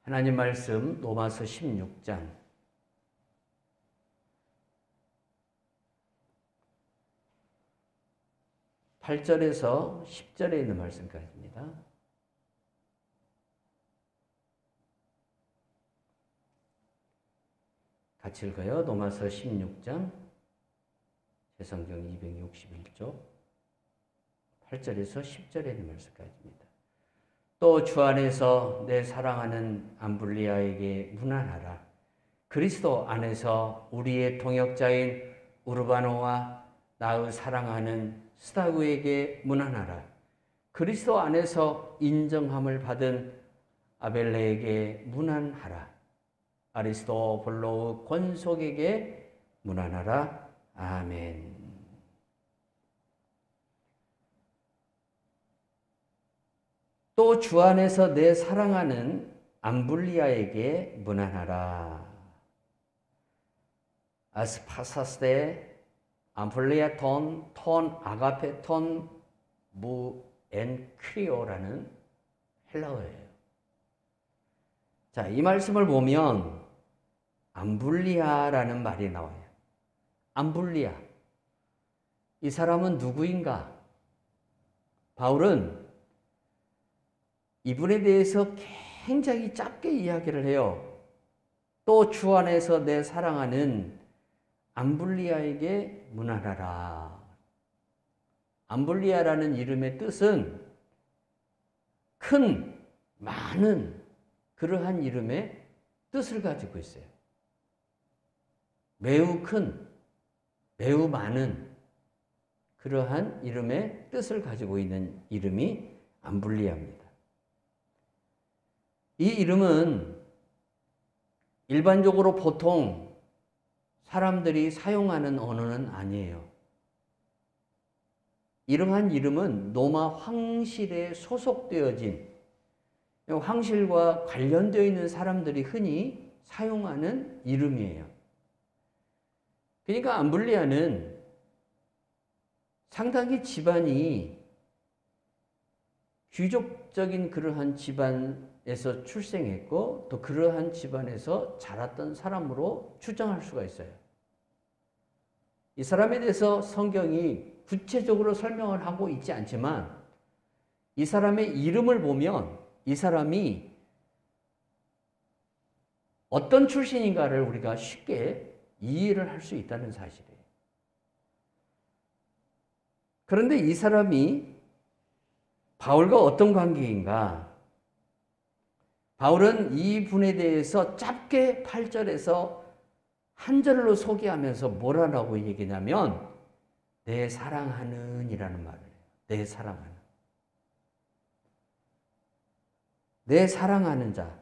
하나님 말씀 로마서 16장 8절에서 10절에 있는 말씀까지입니다. 같이 읽어요. 로마서 16장 새성경 261쪽 8절에서 10절에 있는 말씀까지입니다. 또 주 안에서 내 사랑하는 암블리아에게 문안하라. 그리스도 안에서 우리의 동역자인 우르바노와 나의 사랑하는 스타구에게 문안하라. 그리스도 안에서 인정함을 받은 아벨레에게 문안하라. 아리스토블로의 권속에게 문안하라. 아멘. 또 주 안에서 내 사랑하는 암블리아에게 문안하라. 아스파사스데 암블리아 톤 아가페 톤 무엔크리오라는 헬라어예요. 자, 이 말씀을 보면 암블리아라는 말이 나와요. 암블리아. 이 사람은 누구인가? 바울은 이분에 대해서 굉장히 짧게 이야기를 해요. 또 주 안에서 내 사랑하는 암블리아에게 문안하라. 암블리아라는 이름의 뜻은 큰, 많은 그러한 이름의 뜻을 가지고 있어요. 매우 큰, 매우 많은 그러한 이름의 뜻을 가지고 있는 이름이 암블리아입니다. 이 이름은 일반적으로 보통 사람들이 사용하는 언어는 아니에요. 이러한 이름은 로마 황실에 소속되어진 황실과 관련되어 있는 사람들이 흔히 사용하는 이름이에요. 그러니까 암블리아는 상당히 집안이 귀족적인 그러한 집안에서 출생했고 또 그러한 집안에서 자랐던 사람으로 추정할 수가 있어요. 이 사람에 대해서 성경이 구체적으로 설명을 하고 있지 않지만 이 사람의 이름을 보면 이 사람이 어떤 출신인가를 우리가 쉽게 이해를 할 수 있다는 사실이에요. 그런데 이 사람이 바울과 어떤 관계인가? 바울은 이 분에 대해서 짧게 8절에서 한 절로 소개하면서 뭐라고 얘기냐면 내 사랑하는 이라는 말을 해요. 내 사랑하는. 내 사랑하는 자.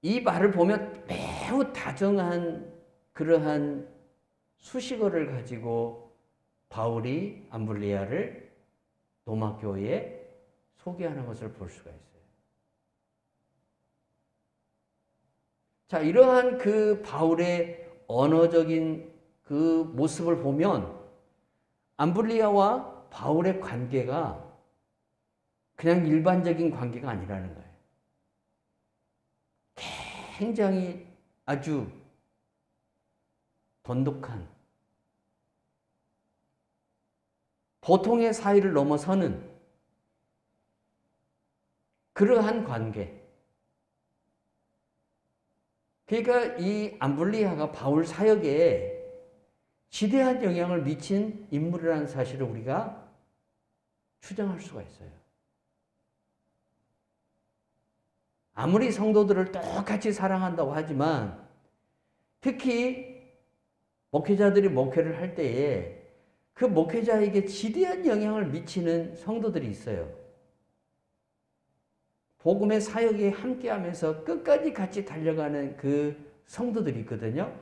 이 말을 보면 매우 다정한 그러한 수식어를 가지고 바울이 암블리아를 로마 교회에 소개하는 것을 볼 수가 있어요. 자, 이러한 그 바울의 언어적인 그 모습을 보면 암블리아와 바울의 관계가 그냥 일반적인 관계가 아니라는 거예요. 굉장히 아주 돈독한 보통의 사이를 넘어서는 그러한 관계. 그러니까 이 암블리아가 바울 사역에 지대한 영향을 미친 인물이라는 사실을 우리가 추정할 수가 있어요. 아무리 성도들을 똑같이 사랑한다고 하지만 특히 목회자들이 목회를 할 때에 그 목회자에게 지대한 영향을 미치는 성도들이 있어요. 복음의 사역에 함께하면서 끝까지 같이 달려가는 그 성도들이 있거든요.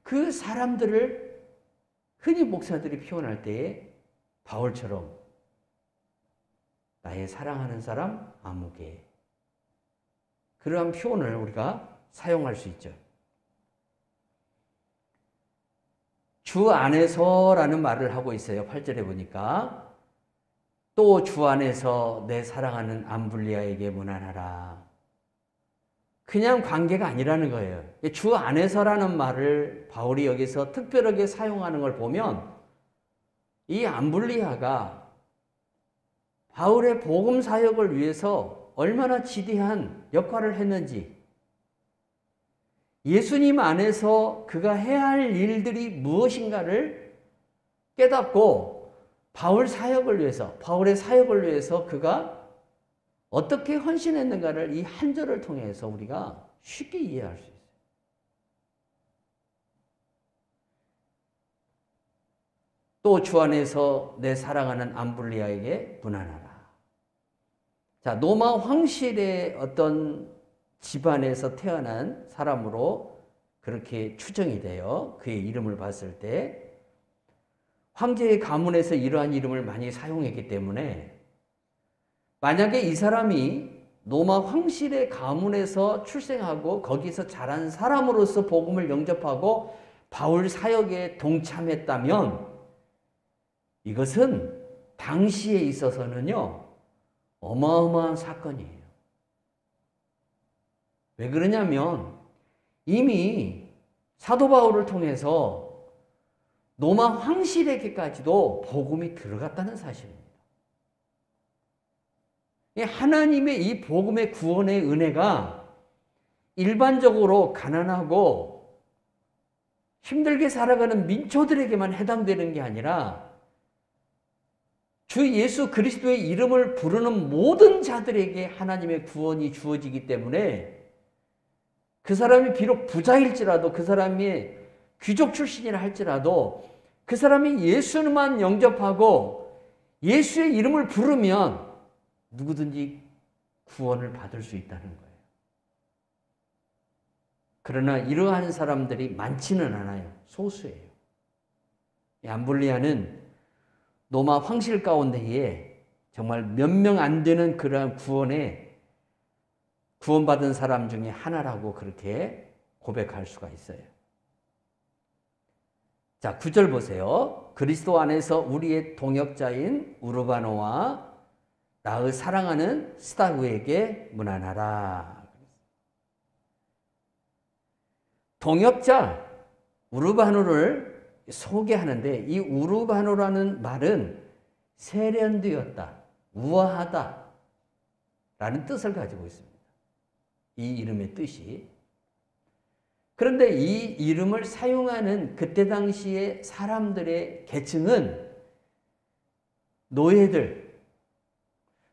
그 사람들을 흔히 목사들이 표현할 때에 바울처럼 나의 사랑하는 사람 아무개 그러한 표현을 우리가 사용할 수 있죠. 주 안에서라는 말을 하고 있어요. 8절에 보니까 또 주 안에서 내 사랑하는 암블리아에게 문안하라. 그냥 관계가 아니라는 거예요. 주 안에서라는 말을 바울이 여기서 특별하게 사용하는 걸 보면 이 암블리아가 바울의 복음 사역을 위해서 얼마나 지대한 역할을 했는지, 예수님 안에서 그가 해야 할 일들이 무엇인가를 깨닫고 바울의 사역을 위해서 그가 어떻게 헌신했는가를 이 한 절을 통해서 우리가 쉽게 이해할 수 있어요. 또 주 안에서 내 사랑하는 암블리아에게 문안하라. 자, 로마 황실의 어떤 집안에서 태어난 사람으로 그렇게 추정이 돼요. 그의 이름을 봤을 때 황제의 가문에서 이러한 이름을 많이 사용했기 때문에 만약에 이 사람이 로마 황실의 가문에서 출생하고 거기서 자란 사람으로서 복음을 영접하고 바울 사역에 동참했다면 이것은 당시에 있어서는요 어마어마한 사건이에요. 왜 그러냐면 이미 사도 바울을 통해서 로마 황실에게까지도 복음이 들어갔다는 사실입니다. 하나님의 이 복음의 구원의 은혜가 일반적으로 가난하고 힘들게 살아가는 민초들에게만 해당되는 게 아니라 주 예수 그리스도의 이름을 부르는 모든 자들에게 하나님의 구원이 주어지기 때문에 그 사람이 비록 부자일지라도, 그 사람이 귀족 출신이라 할지라도 그 사람이 예수만 영접하고 예수의 이름을 부르면 누구든지 구원을 받을 수 있다는 거예요. 그러나 이러한 사람들이 많지는 않아요. 소수예요. 암블리아는 로마 황실 가운데에 정말 몇 명 안 되는 그러한 구원받은 사람 중에 하나라고 그렇게 고백할 수가 있어요. 자, 9절 보세요. 그리스도 안에서 우리의 동역자인 우르바노와 나의 사랑하는 스타그에게 문안하라. 동역자 우르바노를 소개하는데 이 우르바노라는 말은 세련되었다, 우아하다 라는 뜻을 가지고 있습니다. 이 이름의 뜻이. 그런데 이 이름을 사용하는 그때 당시의 사람들의 계층은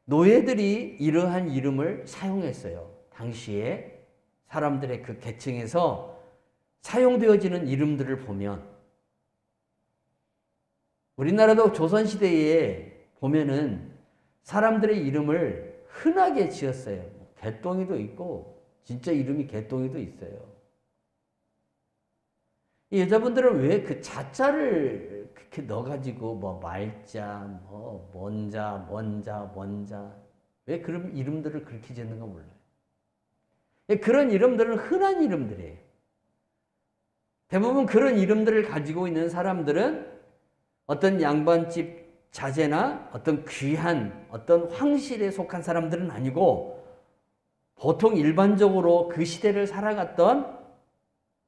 노예들이 이러한 이름을 사용했어요. 당시에 사람들의 그 계층에서 사용되어지는 이름들을 보면 우리나라도 조선시대에 보면은 사람들의 이름을 흔하게 지었어요. 개똥이도 있고 진짜 이름이 개똥이도 있어요. 이 여자분들은 왜 그 자자를 그렇게 넣어가지고 뭐 말자, 뭐 먼자 왜 그런 이름들을 그렇게 짓는가 몰라요. 그런 이름들은 흔한 이름들이에요. 대부분 그런 이름들을 가지고 있는 사람들은 어떤 양반집 자제나 어떤 귀한 어떤 황실에 속한 사람들은 아니고 보통 일반적으로 그 시대를 살아갔던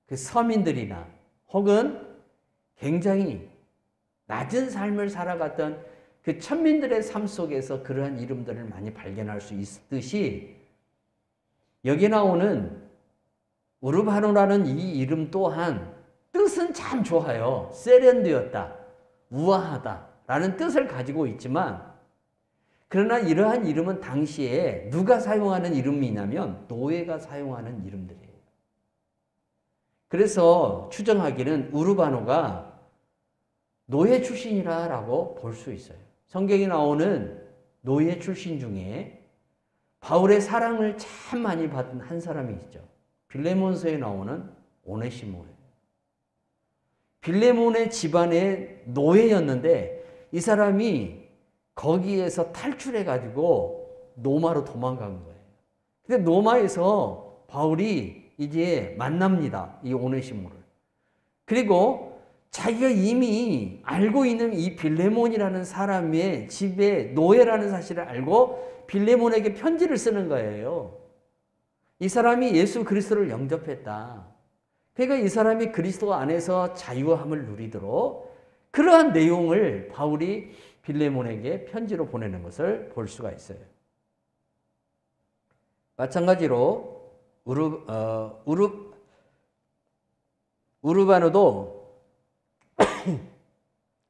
그 서민들이나 혹은 굉장히 낮은 삶을 살아갔던 그 천민들의 삶 속에서 그러한 이름들을 많이 발견할 수 있듯이 여기 나오는 우르바노라는 이 이름 또한 뜻은 참 좋아요. 세련되었다, 우아하다 라는 뜻을 가지고 있지만 그러나 이러한 이름은 당시에 누가 사용하는 이름이냐면 노예가 사용하는 이름들이에요. 그래서 추정하기는 우르바노가 노예 출신이라고 볼 수 있어요. 성경에 나오는 노예 출신 중에 바울의 사랑을 참 많이 받은 한 사람이 있죠. 빌레몬서에 나오는 오네시모예요. 빌레몬의 집안의 노예였는데 이 사람이 거기에서 탈출해가지고 노마로 도망간 거예요. 근데 노마에서 바울이 이제 만납니다. 이 오네시모를. 그리고 자기가 이미 알고 있는 이 빌레몬이라는 사람의 집에 노예라는 사실을 알고 빌레몬에게 편지를 쓰는 거예요. 이 사람이 예수 그리스도를 영접했다. 그러니까 이 사람이 그리스도 안에서 자유함을 누리도록 그러한 내용을 바울이 빌레몬에게 편지로 보내는 것을 볼 수가 있어요. 마찬가지로 우르바노도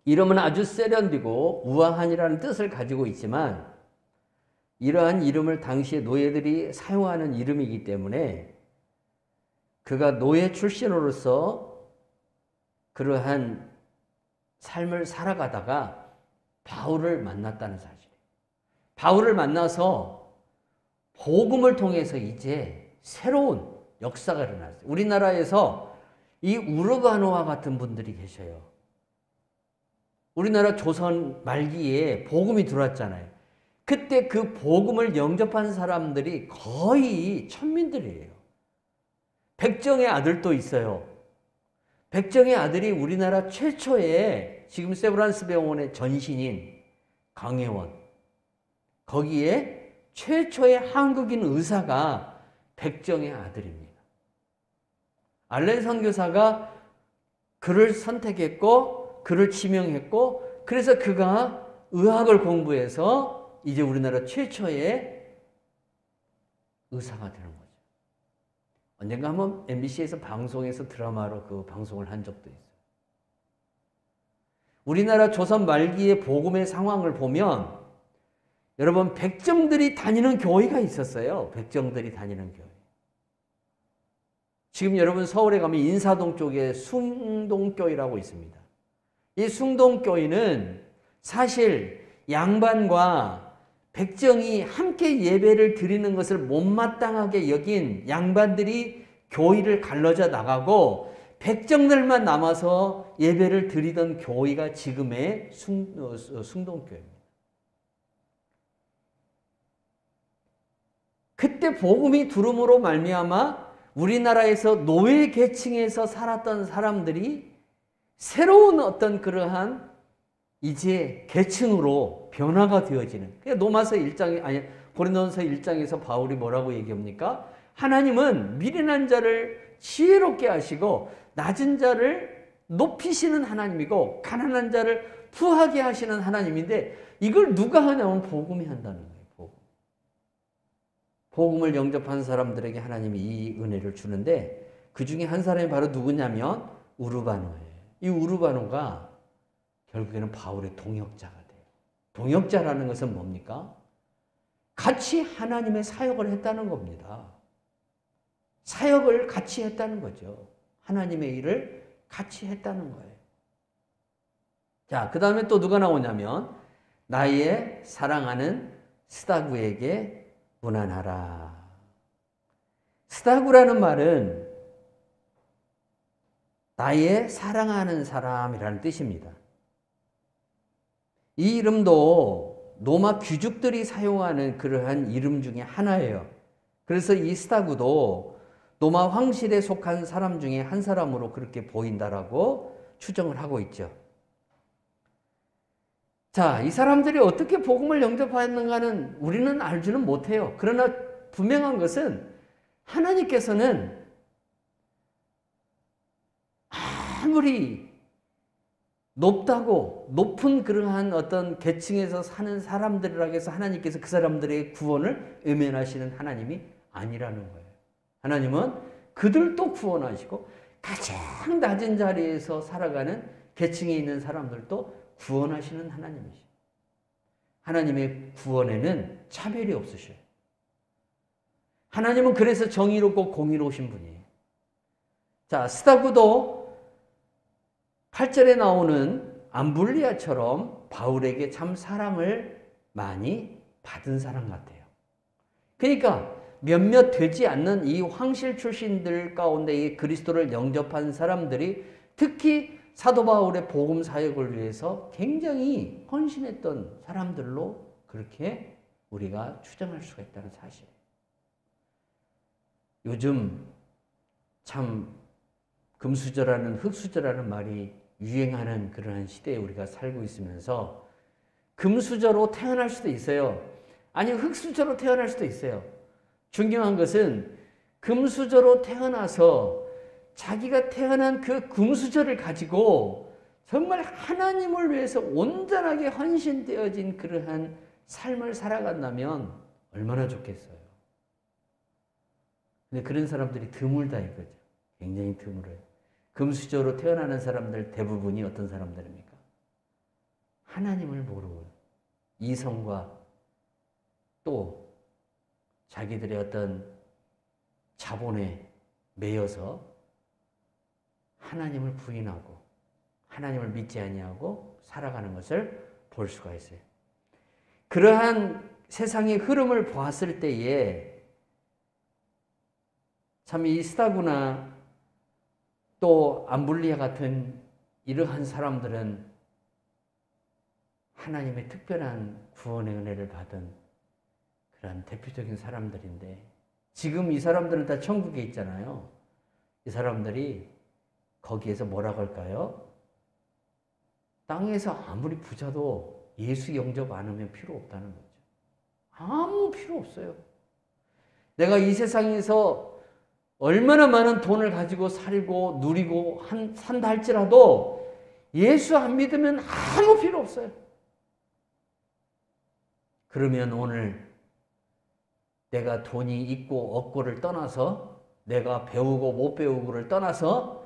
이름은 아주 세련되고 우아한이라는 뜻을 가지고 있지만 이러한 이름을 당시에 노예들이 사용하는 이름이기 때문에 그가 노예 출신으로서 그러한 삶을 살아가다가 바울을 만났다는 사실. 바울을 만나서 복음을 통해서 이제 새로운 역사가 일어났어요. 우리나라에서 이 우르바노와 같은 분들이 계셔요. 우리나라 조선 말기에 복음이 들어왔잖아요. 그때 그 복음을 영접한 사람들이 거의 천민들이에요. 백정의 아들도 있어요. 백정의 아들이 우리나라 최초의 지금 세브란스 병원의 전신인 강혜원. 거기에 최초의 한국인 의사가 백정의 아들입니다. 알렌 선교사가 그를 선택했고 그를 지명했고 그래서 그가 의학을 공부해서 이제 우리나라 최초의 의사가 되는 거죠. 언젠가 한번 MBC에서 방송에서 드라마로 그 방송을 한 적도 있어요. 우리나라 조선 말기의 복음의 상황을 보면 여러분 백정들이 다니는 교회가 있었어요. 백정들이 다니는 교회. 지금 여러분 서울에 가면 인사동 쪽에 숭동교회라고 있습니다. 이 숭동교회는 사실 양반과 백정이 함께 예배를 드리는 것을 못마땅하게 여긴 양반들이 교회를 갈라져 나가고 백정들만 남아서 예배를 드리던 교회가 지금의 숭동교회입니다. 그때 복음이 들음으로 말미암아 우리나라에서 노예 계층에서 살았던 사람들이 새로운 어떤 그러한 이제 계층으로 변화가 되어지는. 로마서 1장에 아니 고린도전서 1장에서 바울이 뭐라고 얘기합니까? 하나님은 미련한 자를 지혜롭게 하시고 낮은 자를 높이시는 하나님이고 가난한 자를 부하게 하시는 하나님인데 이걸 누가 하냐면 복음이 한다는 거예요. 복음을 영접한 사람들에게 하나님이 이 은혜를 주는데 그 중에 한 사람이 바로 누구냐면 우르바노예요. 이 우르바노가 결국에는 바울의 동역자가 돼요. 동역자라는 것은 뭡니까? 같이 하나님의 사역을 했다는 겁니다. 사역을 같이 했다는 거죠. 하나님의 일을 같이 했다는 거예요. 자, 그 다음에 또 누가 나오냐면 나의 사랑하는 스다구에게 문안하라. 스다구라는 말은 나의 사랑하는 사람이라는 뜻입니다. 이 이름도 로마 귀족들이 사용하는 그러한 이름 중에 하나예요. 그래서 이 스다구도 로마 황실에 속한 사람 중에 한 사람으로 그렇게 보인다라고 추정을 하고 있죠. 자, 이 사람들이 어떻게 복음을 영접하였는가는 우리는 알지는 못해요. 그러나 분명한 것은 하나님께서는 아무리 높은 그러한 어떤 계층에서 사는 사람들이라고 해서 하나님께서 그 사람들의 구원을 외면하시는 하나님이 아니라는 거예요. 하나님은 그들도 구원하시고 가장 낮은 자리에서 살아가는 계층에 있는 사람들도 구원하시는 하나님이시죠. 하나님의 구원에는 차별이 없으셔요. 하나님은 그래서 정의롭고 공의로우신 분이에요. 자, 스다구도 8절에 나오는 암블리아처럼 바울에게 참 사랑을 많이 받은 사람 같아요. 그러니까 몇몇 되지 않는 이 황실 출신들 가운데 이 그리스도를 영접한 사람들이 특히 사도 바울의 복음 사역을 위해서 굉장히 헌신했던 사람들로 그렇게 우리가 추정할 수가 있다는 사실이에요. 요즘 참 금수저라는 흙수저라는 말이 유행하는 그러한 시대에 우리가 살고 있으면서 금수저로 태어날 수도 있어요. 아니 흙수저로 태어날 수도 있어요. 중요한 것은 금수저로 태어나서 자기가 태어난 그 금수저를 가지고 정말 하나님을 위해서 온전하게 헌신되어진 그러한 삶을 살아간다면 얼마나 좋겠어요. 근데 그런 사람들이 드물다 이거죠. 굉장히 드물어요. 금수저로 태어나는 사람들 대부분이 어떤 사람들입니까? 하나님을 모르고 이성과 또 자기들의 어떤 자본에 매여서 하나님을 부인하고 하나님을 믿지 아니하고 살아가는 것을 볼 수가 있어요. 그러한 세상의 흐름을 보았을 때에 참 이 스타구나 또 암블리아 같은 이러한 사람들은 하나님의 특별한 구원의 은혜를 받은 그런 대표적인 사람들인데 지금 이 사람들은 다 천국에 있잖아요. 이 사람들이 거기에서 뭐라고 할까요? 땅에서 아무리 부자도 예수 영접 안 하면 필요 없다는 거죠. 아무 필요 없어요. 내가 이 세상에서 얼마나 많은 돈을 가지고 살고 누리고 산다 할지라도 예수 안 믿으면 아무 필요 없어요. 그러면 오늘 내가 돈이 있고 없고를 떠나서 내가 배우고 못 배우고를 떠나서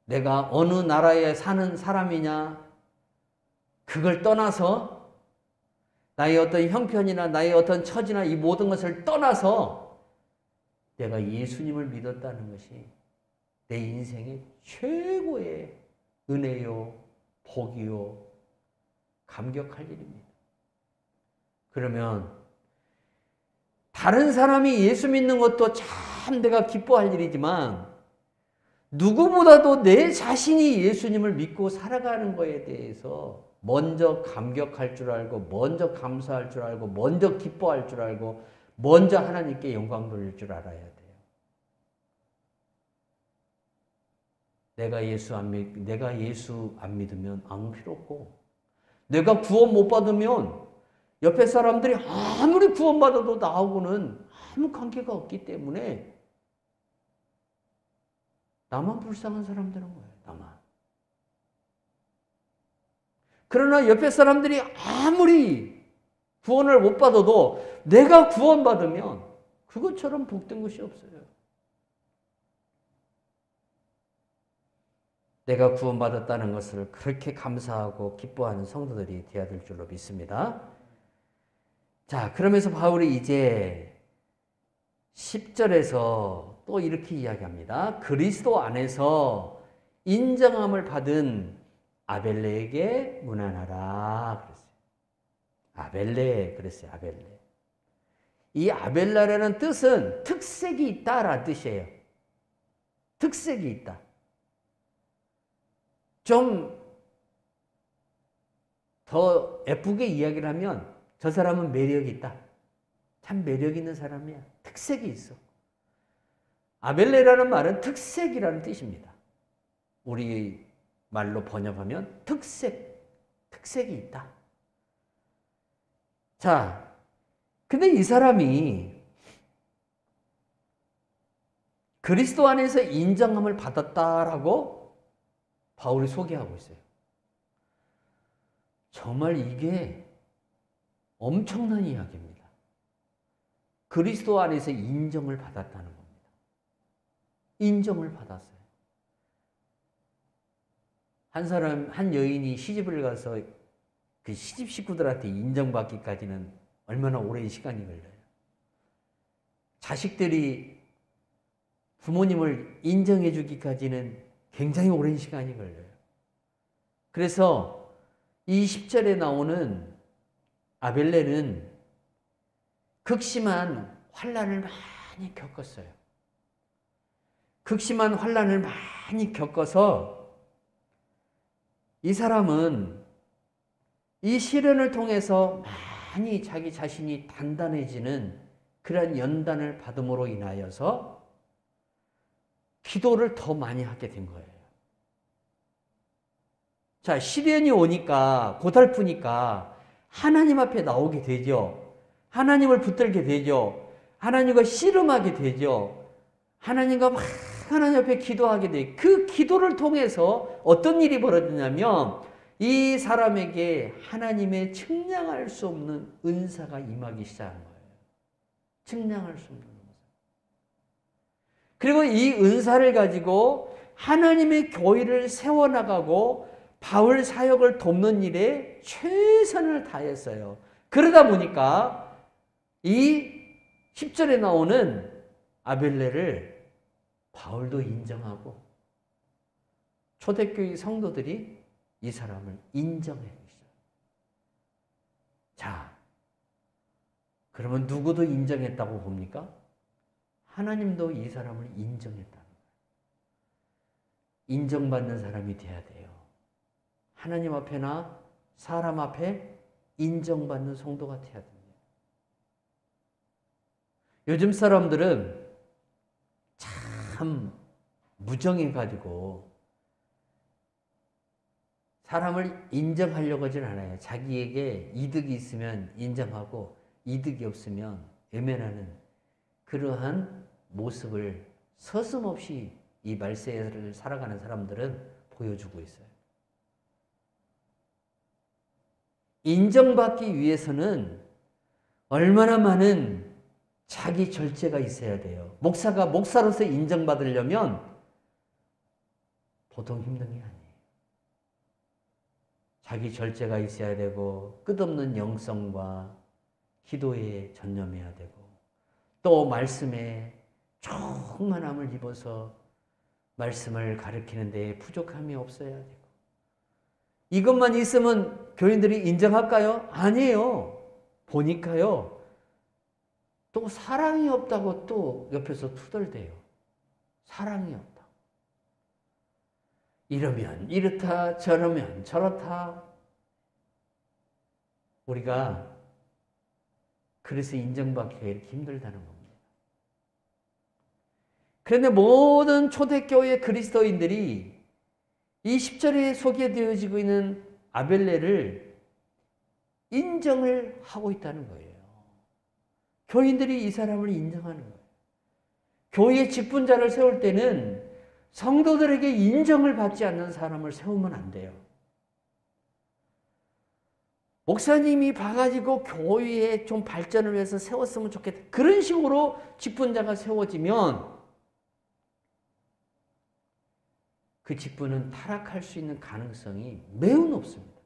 내가 어느 나라에 사는 사람이냐 그걸 떠나서 나의 어떤 형편이나 나의 어떤 처지나 이 모든 것을 떠나서 내가 예수님을 믿었다는 것이 내 인생의 최고의 은혜요, 복이요, 감격할 일입니다. 그러면 다른 사람이 예수 믿는 것도 참 내가 기뻐할 일이지만 누구보다도 내 자신이 예수님을 믿고 살아가는 것에 대해서 먼저 감격할 줄 알고 먼저 감사할 줄 알고 먼저 기뻐할 줄 알고 먼저 하나님께 영광 돌릴 줄 알아야 돼요. 내가 예수 안 믿으면 아무 필요 없고 내가 구원 못 받으면 옆에 사람들이 아무리 구원받아도 나하고는 아무 관계가 없기 때문에 나만 불쌍한 사람 되는 거예요. 나만. 그러나 옆에 사람들이 아무리 구원을 못 받아도 내가 구원받으면 그것처럼 복된 것이 없어요. 내가 구원받았다는 것을 그렇게 감사하고 기뻐하는 성도들이 되어야 될 줄로 믿습니다. 자, 그러면서 바울이 이제 10절에서 또 이렇게 이야기합니다. 그리스도 안에서 인정함을 받은 아벨레에게 문안하라 그랬어요. 아벨레 그랬어요. 아벨레. 이 아벨레라는 뜻은 특색이 있다라는 뜻이에요. 특색이 있다. 좀 더 예쁘게 이야기를 하면 저 사람은 매력이 있다. 참 매력 있는 사람이야. 특색이 있어. 아벨레라는 말은 특색이라는 뜻입니다. 우리 말로 번역하면 특색이 있다. 자, 근데 이 사람이 그리스도 안에서 인정함을 받았다라고 바울이 소개하고 있어요. 정말 이게 엄청난 이야기입니다. 그리스도 안에서 인정을 받았다는 겁니다. 인정을 받았어요. 한 여인이 시집을 가서 그 시집 식구들한테 인정받기까지는 얼마나 오랜 시간이 걸려요. 자식들이 부모님을 인정해 주기까지는 굉장히 오랜 시간이 걸려요. 그래서 이 10절에 나오는 아벨레는 극심한 환난을 많이 겪었어요. 극심한 환난을 많이 겪어서 이 사람은 이 시련을 통해서 많이 자기 자신이 단단해지는 그런 연단을 받음으로 인하여서 기도를 더 많이 하게 된 거예요. 자, 시련이 오니까 고달프니까 하나님 앞에 나오게 되죠. 하나님을 붙들게 되죠. 하나님과 씨름하게 되죠. 하나님과 막 하나님 앞에 기도하게 돼. 그 기도를 통해서 어떤 일이 벌어지냐면 이 사람에게 하나님의 측량할 수 없는 은사가 임하기 시작한 거예요. 측량할 수 없는 은사. 그리고 이 은사를 가지고 하나님의 교회를 세워나가고 바울 사역을 돕는 일에 최선을 다했어요. 그러다 보니까 이 10절에 나오는 아벨레를 바울도 인정하고 초대교회 성도들이 이 사람을 인정해 주시죠. 자, 그러면 누구도 인정했다고 봅니까? 하나님도 이 사람을 인정했다는 거예요. 인정받는 사람이 돼야 돼요. 하나님 앞에나 사람 앞에 인정받는 성도가 돼야 됩니다. 요즘 사람들은 참 무정해가지고 사람을 인정하려고 하진 않아요. 자기에게 이득이 있으면 인정하고 이득이 없으면 외면하는 그러한 모습을 서슴없이 이 말세를 살아가는 사람들은 보여주고 있어요. 인정받기 위해서는 얼마나 많은 자기 절제가 있어야 돼요. 목사가 목사로서 인정받으려면 보통 힘든 게 아니에요. 자기 절제가 있어야 되고 끝없는 영성과 기도에 전념해야 되고 또 말씀에 충만함을 입어서 말씀을 가르치는 데에 부족함이 없어야 되고 이것만 있으면 교인들이 인정할까요? 아니에요. 보니까요. 또 사랑이 없다고 또 옆에서 투덜대요. 사랑이 없다. 이러면 이렇다 저러면 저렇다. 우리가 그래서 인정받기가 이렇게 힘들다는 겁니다. 그런데 모든 초대교회 그리스도인들이 이 10절에 소개되어지고 있는 아벨레를 인정을 하고 있다는 거예요. 교인들이 이 사람을 인정하는 거예요. 교회의 직분자를 세울 때는 성도들에게 인정을 받지 않는 사람을 세우면 안 돼요. 목사님이 봐가지고 교회에 좀 발전을 위해서 세웠으면 좋겠다. 그런 식으로 직분자가 세워지면 그 직분은 타락할 수 있는 가능성이 매우 높습니다.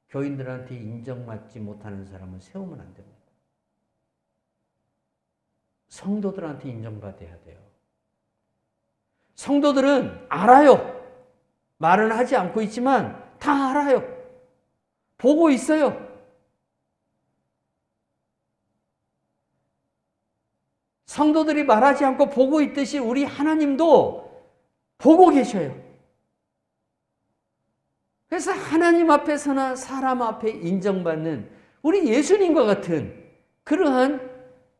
교인들한테 인정받지 못하는 사람은 세우면 안 됩니다. 성도들한테 인정받아야 돼요. 성도들은 알아요. 말은 하지 않고 있지만 다 알아요. 보고 있어요. 성도들이 말하지 않고 보고 있듯이 우리 하나님도 보고 계셔요. 그래서 하나님 앞에서나 사람 앞에 인정받는 우리 예수님과 같은 그러한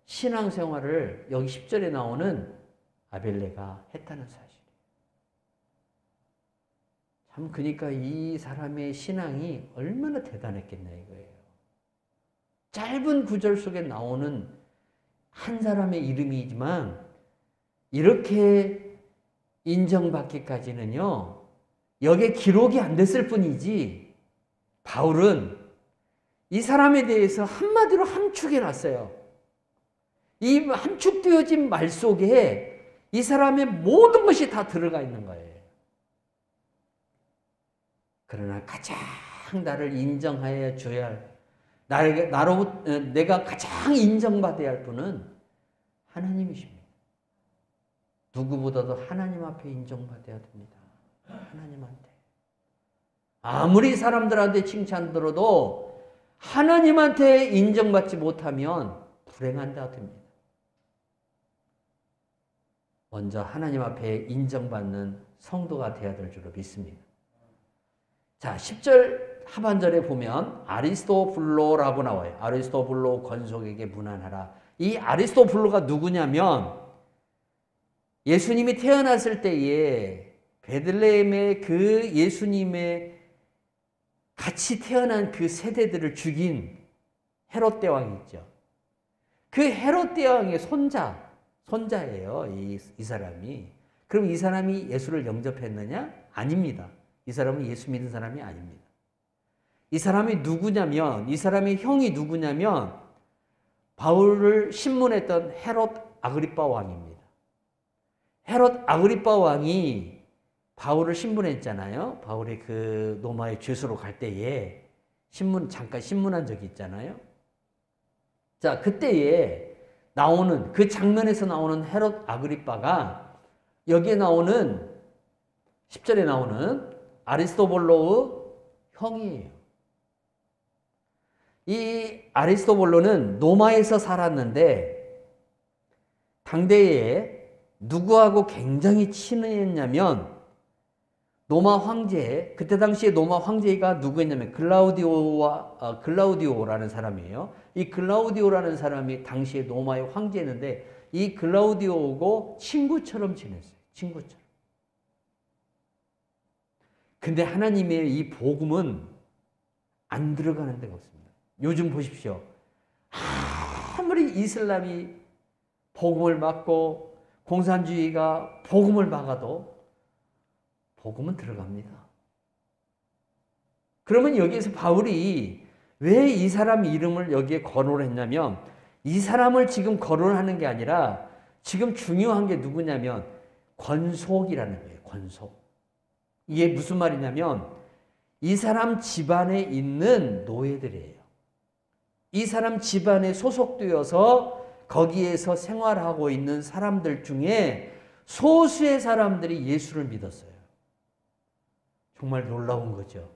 신앙생활을 여기 10절에 나오는 아벨레가 했다는 사실이에요. 참 그러니까 이 사람의 신앙이 얼마나 대단했겠냐 이거예요. 짧은 구절 속에 나오는 한 사람의 이름이지만 이렇게 인정받기까지는요. 여기에 기록이 안 됐을 뿐이지 바울은 이 사람에 대해서 한마디로 함축해 놨어요. 이 함축되어진 말 속에 이 사람의 모든 것이 다 들어가 있는 거예요. 그러나 가장 나를 인정하여 줘야 할, 내가 가장 인정받아야 할 분은 하나님이십니다. 누구보다도 하나님 앞에 인정받아야 됩니다. 하나님한테. 아무리 사람들한테 칭찬 들어도 하나님한테 인정받지 못하면 불행한다 됩니다. 먼저 하나님 앞에 인정받는 성도가 되어야 될 줄로 믿습니다. 자, 10절 하반절에 보면 아리스토블로라고 나와요. 아리스토블로 권속에게 문안하라. 이 아리스토블로가 누구냐면 예수님이 태어났을 때에 베들레헴의 그 예수님의 같이 태어난 그 세대들을 죽인 헤롯 대왕이 있죠. 그 헤롯 대왕의 손자예요. 이 사람이. 그럼 이 사람이 예수를 영접했느냐? 아닙니다. 이 사람은 예수 믿는 사람이 아닙니다. 이 사람이 누구냐면, 이 사람의 형이 누구냐면 바울을 신문했던 헤롯 아그리빠 왕입니다. 헤롯 아그리빠 왕이 바울을 신문했잖아요. 바울이 그 로마의 죄수로 갈 때에 잠깐 신문한 적이 있잖아요. 자, 그때에 나오는, 그 장면에서 나오는 헤롯 아그리빠가 여기에 나오는 10절에 나오는 아리스토블로의 형이에요. 이 아리스토블로는 로마에서 살았는데 당대에 누구하고 굉장히 친했냐면 로마 황제, 그때 당시에 로마 황제가 누구였냐면 글라우디오라는 사람이에요. 이 글라우디오라는 사람이 당시에 로마의 황제였는데 이 글라우디오하고 친구처럼 지냈어요. 친구처럼. 근데 하나님의 이 복음은 안 들어가는 데가 없습니다. 요즘 보십시오. 아무리 이슬람이 복음을 막고 공산주의가 복음을 막아도 복음은 들어갑니다. 그러면 여기에서 바울이 왜 이 사람 이름을 여기에 거론을 했냐면 이 사람을 지금 거론하는 게 아니라 지금 중요한 게 누구냐면 권속이라는 거예요. 권속. 이게 무슨 말이냐면 이 사람 집안에 있는 노예들이에요. 이 사람 집안에 소속되어서 거기에서 생활하고 있는 사람들 중에 소수의 사람들이 예수를 믿었어요. 정말 놀라운 거죠.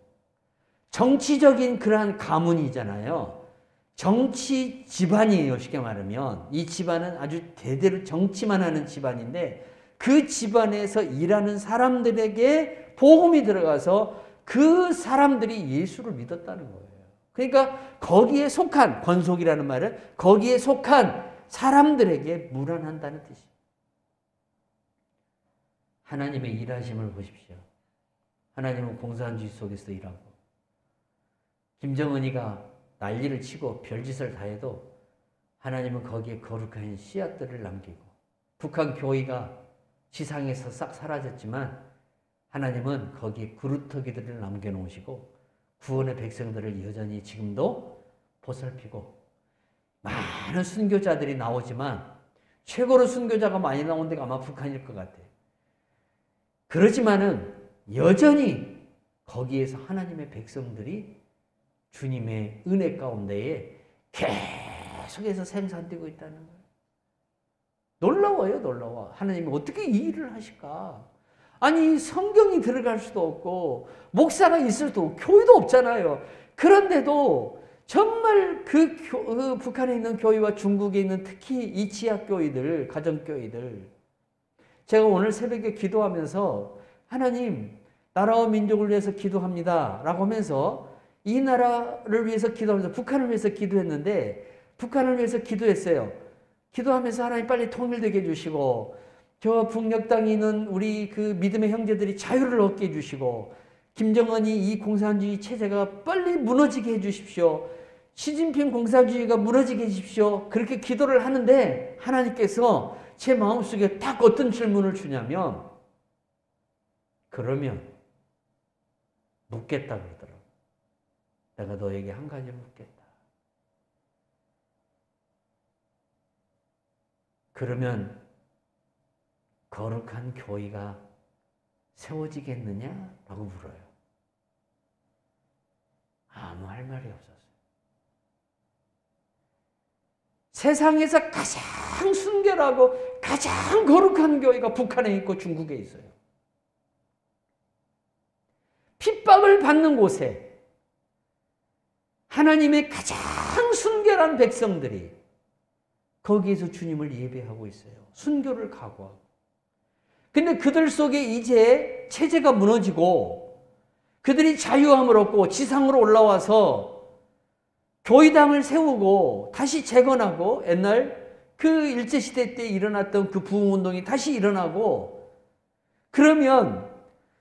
정치적인 그러한 가문이잖아요. 정치 집안이에요. 쉽게 말하면 이 집안은 아주 대대로 정치만 하는 집안인데 그 집안에서 일하는 사람들에게 복음이 들어가서 그 사람들이 예수를 믿었다는 거예요. 그러니까 거기에 속한, 권속이라는 말은 거기에 속한 사람들에게 무난한다는 뜻이에요. 하나님의 일하심을 보십시오. 하나님은 공산주의 속에서 일하고 김정은이가 난리를 치고 별짓을 다 해도 하나님은 거기에 거룩한 씨앗들을 남기고 북한 교회가 지상에서 싹 사라졌지만 하나님은 거기에 그루터기들을 남겨놓으시고 구원의 백성들을 여전히 지금도 보살피고 많은 순교자들이 나오지만 최고로 순교자가 많이 나온 데가 아마 북한일 것 같아요. 그렇지만은 여전히 거기에서 하나님의 백성들이 주님의 은혜 가운데에 계속해서 생산되고 있다는 거예요. 놀라워요, 놀라워. 하나님이 어떻게 이 일을 하실까? 아니, 성경이 들어갈 수도 없고 목사가 있을 수도 없고 교회도 없잖아요. 그런데도 정말 그 북한에 있는 교회와 중국에 있는 특히 이 지하교회들, 가정교회들, 제가 오늘 새벽에 기도하면서 하나님, 나라와 민족을 위해서 기도합니다 라고 하면서 이 나라를 위해서 기도하면서 북한을 위해서 기도했는데 북한을 위해서 기도했어요. 기도하면서 하나님 빨리 통일되게 해주시고 저 북녘 땅에 있는 우리 그 믿음의 형제들이 자유를 얻게 해주시고 김정은이 이 공산주의 체제가 빨리 무너지게 해주십시오. 시진핑 공산주의가 무너지게 해주십시오. 그렇게 기도를 하는데 하나님께서 제 마음속에 딱 어떤 질문을 주냐면 그러면 묻겠다 그러더라고요. 내가 너에게 한 가지 묻겠다. 그러면 거룩한 교회가 세워지겠느냐? 라고 물어요. 아무 할 말이 없었어요. 세상에서 가장 순결하고 가장 거룩한 교회가 북한에 있고 중국에 있어요. 핍박을 받는 곳에 하나님의 가장 순결한 백성들이 거기에서 주님을 예배하고 있어요. 순교를 각오하고. 근데 그들 속에 이제 체제가 무너지고 그들이 자유함을 얻고 지상으로 올라와서 교회당을 세우고 다시 재건하고 옛날 그 일제시대 때 일어났던 그 부흥운동이 다시 일어나고 그러면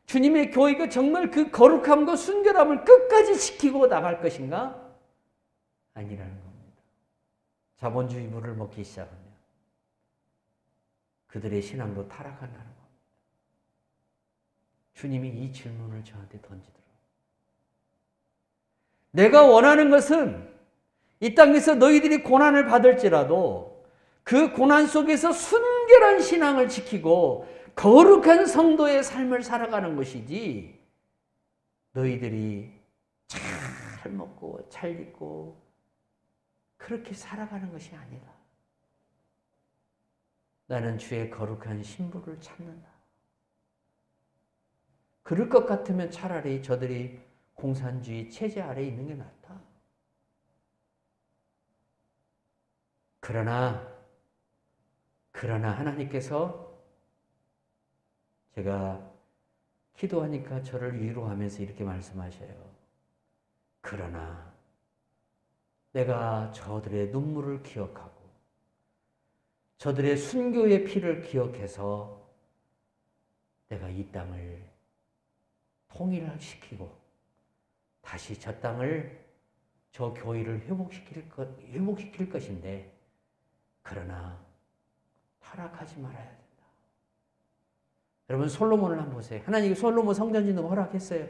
주님의 교회가 정말 그 거룩함과 순결함을 끝까지 지키고 나갈 것인가? 아니라는 겁니다. 자본주의 물을 먹기 시작하면 그들의 신앙도 타락한다는 겁니다. 주님이 이 질문을 저한테 던지더라고요. 내가 원하는 것은 이 땅에서 너희들이 고난을 받을지라도 그 고난 속에서 순결한 신앙을 지키고 거룩한 성도의 삶을 살아가는 것이지, 너희들이 잘 먹고 잘 입고 그렇게 살아가는 것이 아니다. 나는 주의 거룩한 신부를 찾는다. 그럴 것 같으면 차라리 저들이 공산주의 체제 아래에 있는 게 낫다. 그러나 하나님께서, 제가 기도하니까 저를 위로하면서 이렇게 말씀하셔요. 그러나 내가 저들의 눈물을 기억하고 저들의 순교의 피를 기억해서 내가 이 땅을 통일시키고 다시 저 땅을, 저 교회를 회복시킬 것인데, 그러나 타락하지 말아야 된다. 여러분, 솔로몬을 한번 보세요. 하나님이 솔로몬 성전 짓는 거 허락했어요.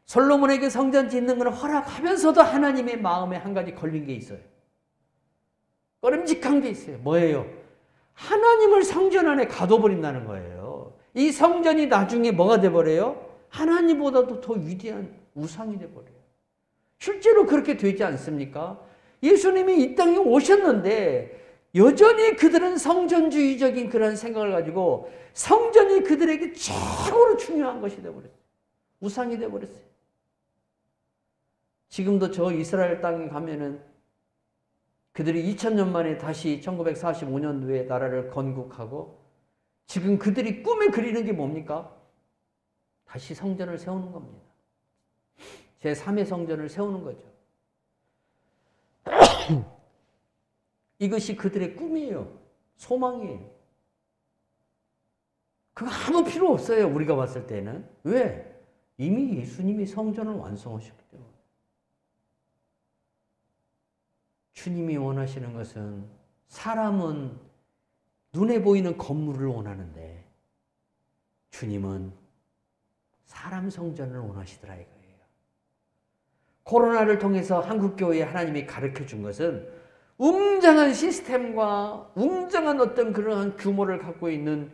솔로몬에게 성전 짓는 걸 허락하면서도 하나님의 마음에 한 가지 걸린 게 있어요. 꺼림직한 게 있어요. 뭐예요? 하나님을 성전 안에 가둬버린다는 거예요. 이 성전이 나중에 뭐가 돼버려요? 하나님보다도 더 위대한 우상이 돼버려요. 실제로 그렇게 되지 않습니까? 예수님이 이 땅에 오셨는데 여전히 그들은 성전주의적인 그런 생각을 가지고 성전이 그들에게 최고로 중요한 것이 되어버렸어요. 우상이 되어버렸어요. 지금도 저 이스라엘 땅에 가면은 그들이 2000년 만에 다시 1945년도에 나라를 건국하고 지금 그들이 꿈에 그리는 게 뭡니까? 다시 성전을 세우는 겁니다. 제3의 성전을 세우는 거죠. 이것이 그들의 꿈이에요. 소망이에요. 그거 아무 필요 없어요. 우리가 봤을 때는. 왜? 이미 예수님이 성전을 완성하셨기 때문에. 주님이 원하시는 것은, 사람은 눈에 보이는 건물을 원하는데 주님은 사람 성전을 원하시더라 이거예요. 코로나를 통해서 한국교회에 하나님이 가르쳐 준 것은 웅장한 시스템과 웅장한 어떤 그러한 규모를 갖고 있는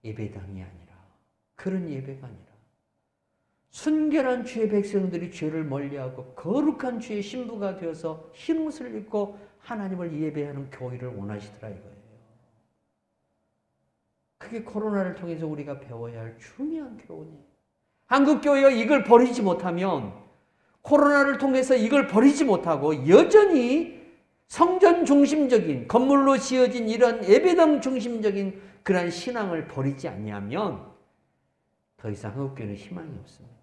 예배당이 아니라, 그런 예배가 아니라 순결한 주의 백성들이 죄를 멀리하고 거룩한 주의 신부가 되어서 흰 옷을 입고 하나님을 예배하는 교회를 원하시더라 이거예요. 그게 코로나를 통해서 우리가 배워야 할 중요한 교훈이에요. 한국교회가 이걸 버리지 못하면, 코로나를 통해서 이걸 버리지 못하고 여전히 성전 중심적인, 건물로 지어진 이런 예배당 중심적인 그런 신앙을 버리지 않냐면 더 이상 한국교회는 희망이 없습니다.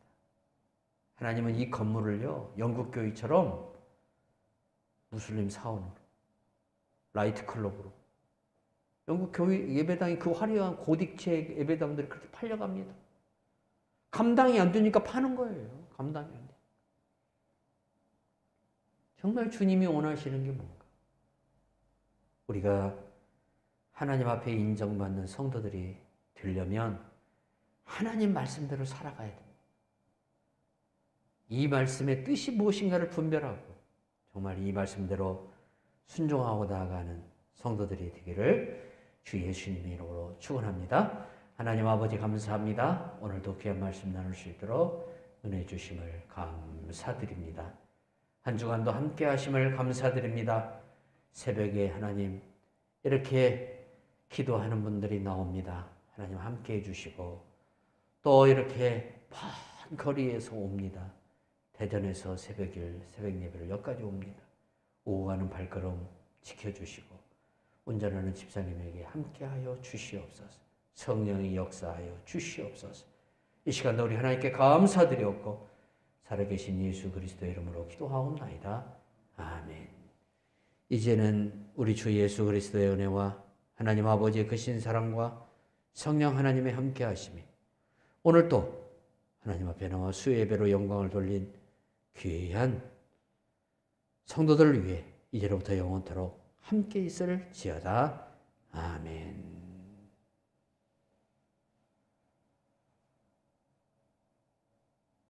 하나님은 이 건물을요, 영국교회처럼 무슬림 사원으로, 라이트클럽으로, 영국교회 예배당이 그 화려한 고딕체 예배당들이 그렇게 팔려갑니다. 감당이 안 되니까 파는 거예요. 감당이 안 돼. 정말 주님이 원하시는 게 뭔가? 우리가 하나님 앞에 인정받는 성도들이 되려면 하나님 말씀대로 살아가야 됩니다. 이 말씀의 뜻이 무엇인가를 분별하고 정말 이 말씀대로 순종하고 나아가는 성도들이 되기를 주 예수님의 이름으로 축원합니다. 하나님 아버지 감사합니다. 오늘도 귀한 말씀 나눌 수 있도록 은혜 주심을 감사드립니다. 한 주간도 함께 하심을 감사드립니다. 새벽에 하나님 이렇게 기도하는 분들이 나옵니다. 하나님 함께 해주시고 또 이렇게 먼 거리에서 옵니다. 대전에서 새벽 예배를 여기까지 옵니다. 오고 가는 발걸음 지켜주시고 운전하는 집사님에게 함께하여 주시옵소서. 성령이 역사하여 주시옵소서. 이 시간도 우리 하나님께 감사드렸고 살아계신 예수 그리스도의 이름으로 기도하옵나이다. 아멘. 이제는 우리 주 예수 그리스도의 은혜와 하나님 아버지의 크신 사랑과 성령 하나님의 함께 하심이 오늘 또 하나님 앞에 나와 수예배로 영광을 돌린 귀한 성도들을 위해 이제로부터 영원토록 함께 있을지어다. 아멘.